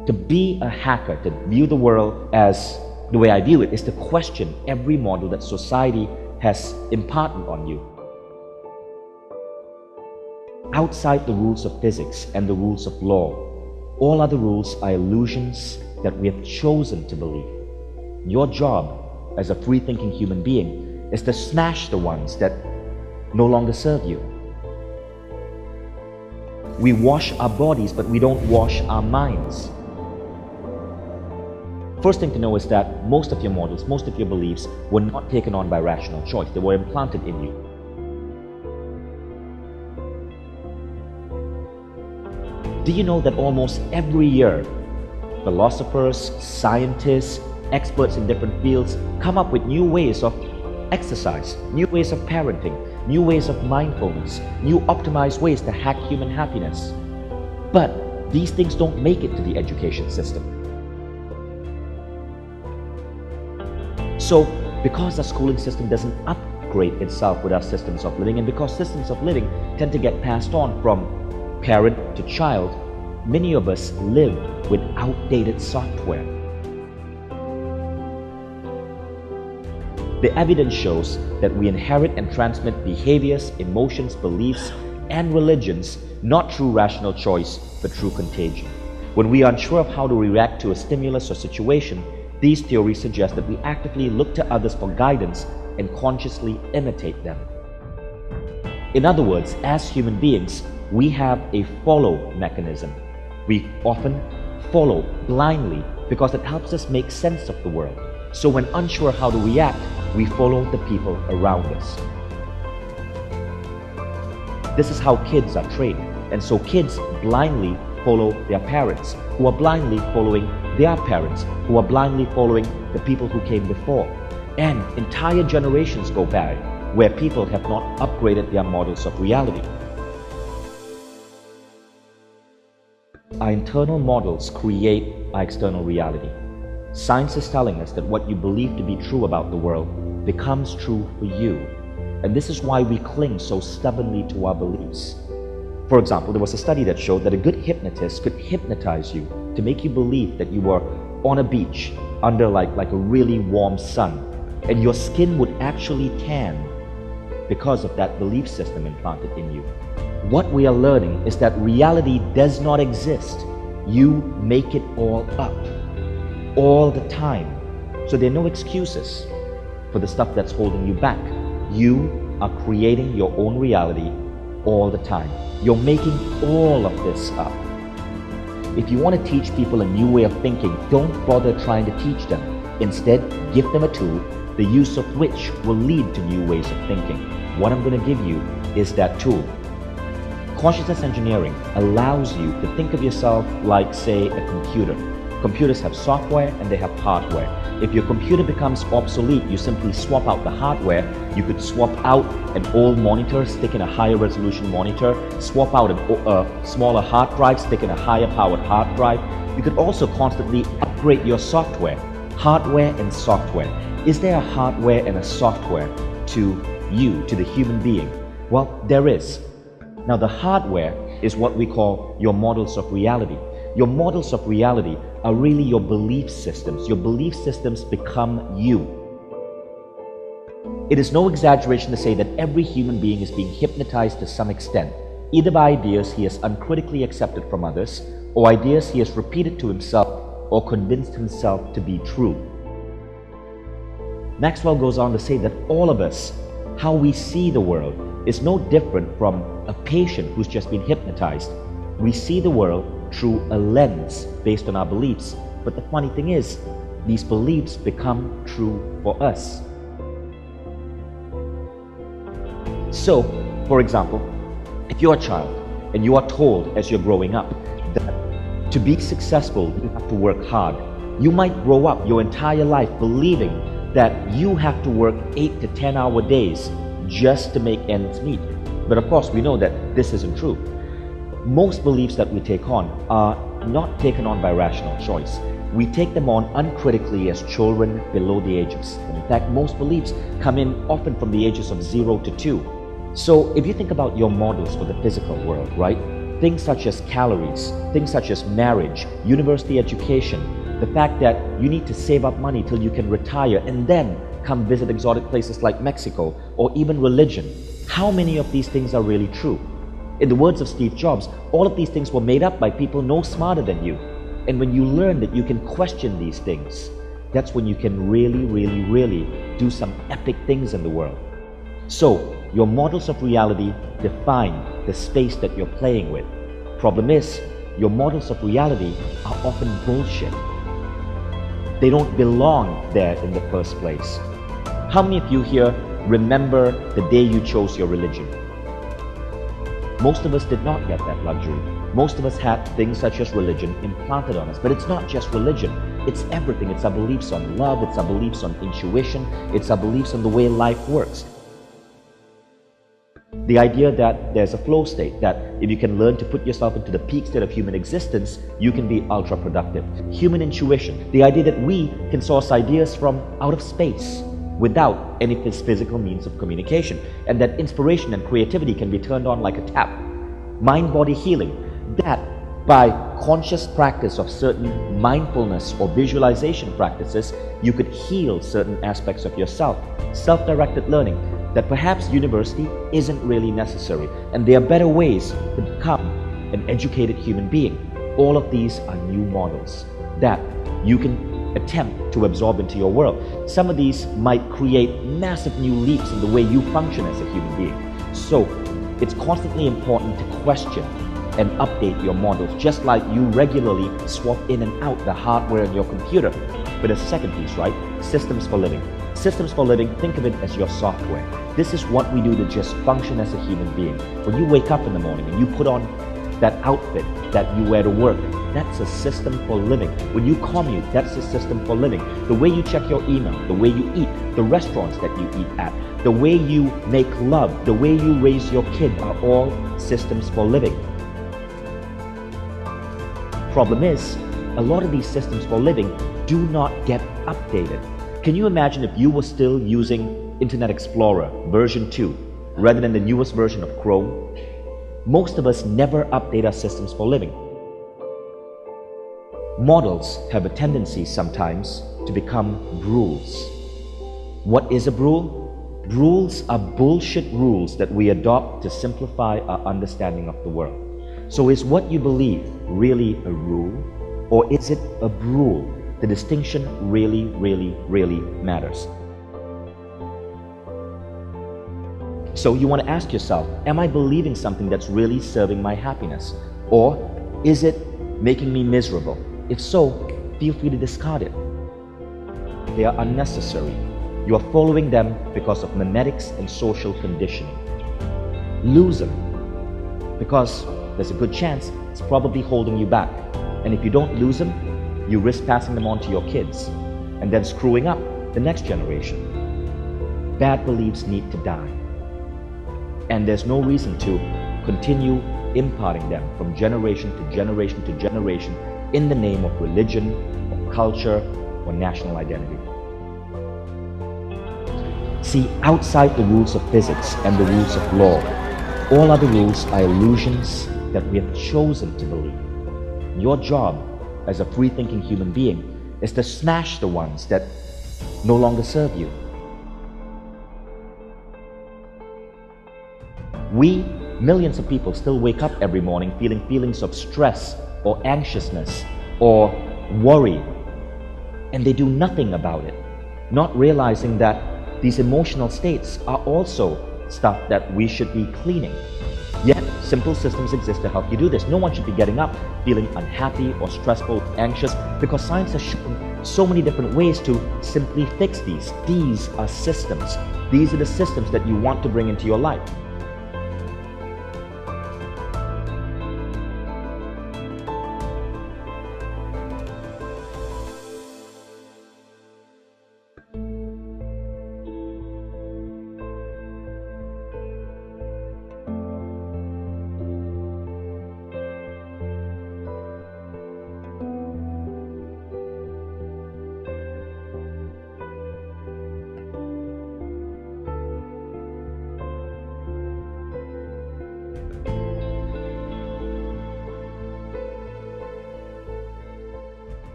To be a hacker, to view the world as the way I view it, is to question every model that society has imparted on you. Outside the rules of physics and the rules of law, all other rules are illusions that we have chosen to believe. Your job as a free-thinking human being is to smash the ones that no longer serve you. We wash our bodies, but we don't wash our minds. First thing to know is that most of your models, most of your beliefs were not taken on by rational choice. They were implanted in you. Do you know that almost every year, philosophers, scientists, experts in different fields come up with new ways of exercise, new ways of parenting, new ways of mindfulness, new optimized ways to hack human happiness. But these things don't make it to the education system. So, because the schooling system doesn't upgrade itself with our systems of living, and because systems of living tend to get passed on from parent to child, many of us live with outdated software. The evidence shows that we inherit and transmit behaviors, emotions, beliefs, and religions not through rational choice, but through contagion. When we are unsure of how to react to a stimulus or situation, these theories suggest that we actively look to others for guidance and consciously imitate them. In other words, as human beings, we have a follow mechanism. We often follow blindly because it helps us make sense of the world. So when unsure how to react, we follow the people around us. This is how kids are trained. And so kids blindly follow their parents, who are blindly following their parents, who are blindly following the people who came before. And entire generations go by where people have not upgraded their models of reality. Our internal models create our external reality. Science is telling us that what you believe to be true about the world becomes true for you. And this is why we cling so stubbornly to our beliefs. For example, there was a study that showed that a good hypnotist could hypnotize you to make you believe that you were on a beach under like a really warm sun, and your skin would actually tan because of that belief system implanted in you. What we are learning is that reality does not exist. You make it all up, all the time. So there are no excuses for the stuff that's holding you back. You are creating your own reality all the time. You're making all of this up. If you want to teach people a new way of thinking, don't bother trying to teach them. Instead, give them a tool, the use of which will lead to new ways of thinking. What I'm going to give you is that tool. Consciousness engineering allows you to think of yourself like, say, a computer. Computers have software and they have hardware. If your computer becomes obsolete, you simply swap out the hardware. You could swap out an old monitor, stick in a higher resolution monitor, swap out a smaller hard drive, stick in a higher powered hard drive. You could also constantly upgrade your software, hardware and software. Is there a hardware and a software to you, to the human being? Well, there is. Now the hardware is what we call your models of reality. Your models of reality are really your belief systems. Your belief systems become you. It is no exaggeration to say that every human being is being hypnotized to some extent, either by ideas he has uncritically accepted from others, or ideas he has repeated to himself or convinced himself to be true. Maxwell goes on to say that all of us, how we see the world, is no different from a patient who's just been hypnotized. We see the world through a lens based on our beliefs. But the funny thing is, these beliefs become true for us. So, for example, if you're a child and you are told as you're growing up that to be successful, you have to work hard, you might grow up your entire life believing that you have to work 8 to 10 hour days just to make ends meet. But of course, we know that this isn't true. Most beliefs that we take on are not taken on by rational choice. We take them on uncritically as children below the age of 7. In fact, most beliefs come in often from the ages of 0 to 2. So if you think about your models for the physical world, right? Things such as calories, things such as marriage, university education, the fact that you need to save up money till you can retire and then come visit exotic places like Mexico, or even religion. How many of these things are really true? In the words of Steve Jobs, all of these things were made up by people no smarter than you. And when you learn that you can question these things, that's when you can really do some epic things in the world. So, your models of reality define the space that you're playing with. Problem is, your models of reality are often bullshit. They don't belong there in the first place. How many of you here remember the day you chose your religion? Most of us did not get that luxury. Most of us had things such as religion implanted on us. But it's not just religion. It's everything. It's our beliefs on love. It's our beliefs on intuition. It's our beliefs on the way life works. The idea that there's a flow state, that if you can learn to put yourself into the peak state of human existence, you can be ultra productive. Human intuition, the idea that we can source ideas from out of space without any physical means of communication, and that inspiration and creativity can be turned on like a tap. Mind-body healing, that by conscious practice of certain mindfulness or visualization practices, you could heal certain aspects of yourself. Self-directed learning, that perhaps university isn't really necessary and there are better ways to become an educated human being. All of these are new models that you can attempt to absorb into your world. Some of these might create massive new leaps in the way you function as a human being. So it's constantly important to question and update your models, just like you regularly swap in and out the hardware in your computer. But there's a second piece, right? Systems for living. Systems for living, think of it as your software. This is what we do to just function as a human being. When you wake up in the morning and you put on that outfit that you wear to work, that's a system for living. When you commute, that's a system for living. The way you check your email, the way you eat, the restaurants that you eat at, the way you make love, the way you raise your kid are all systems for living. Problem is, a lot of these systems for living do not get updated. Can you imagine if you were still using Internet Explorer version 2 rather than the newest version of Chrome? Most of us never update our systems for living. Models have a tendency sometimes to become rules. What is a rule? Rules are bullshit rules that we adopt to simplify our understanding of the world. So is what you believe really a rule, or is it a rule? The distinction really matters. So you want to ask yourself, am I believing something that's really serving my happiness? Or is it making me miserable? If so, feel free to discard it. They are unnecessary. You are following them because of memetics and social conditioning. Lose them, because there's a good chance it's probably holding you back. And if you don't lose them, you risk passing them on to your kids and then screwing up the next generation. Bad beliefs need to die. And there's no reason to continue imparting them from generation to generation to generation in the name of religion, or culture, or national identity. See, outside the rules of physics and the rules of law, all other rules are illusions that we have chosen to believe. Your job as a free-thinking human being is to smash the ones that no longer serve you. We, millions of people, still wake up every morning feeling feelings of stress or anxiousness or worry, and they do nothing about it, not realizing that these emotional states are also stuff that we should be cleaning. Yet, simple systems exist to help you do this. No one should be getting up feeling unhappy or stressful, anxious, because science has shown so many different ways to simply fix these. These are systems. These are the systems that you want to bring into your life.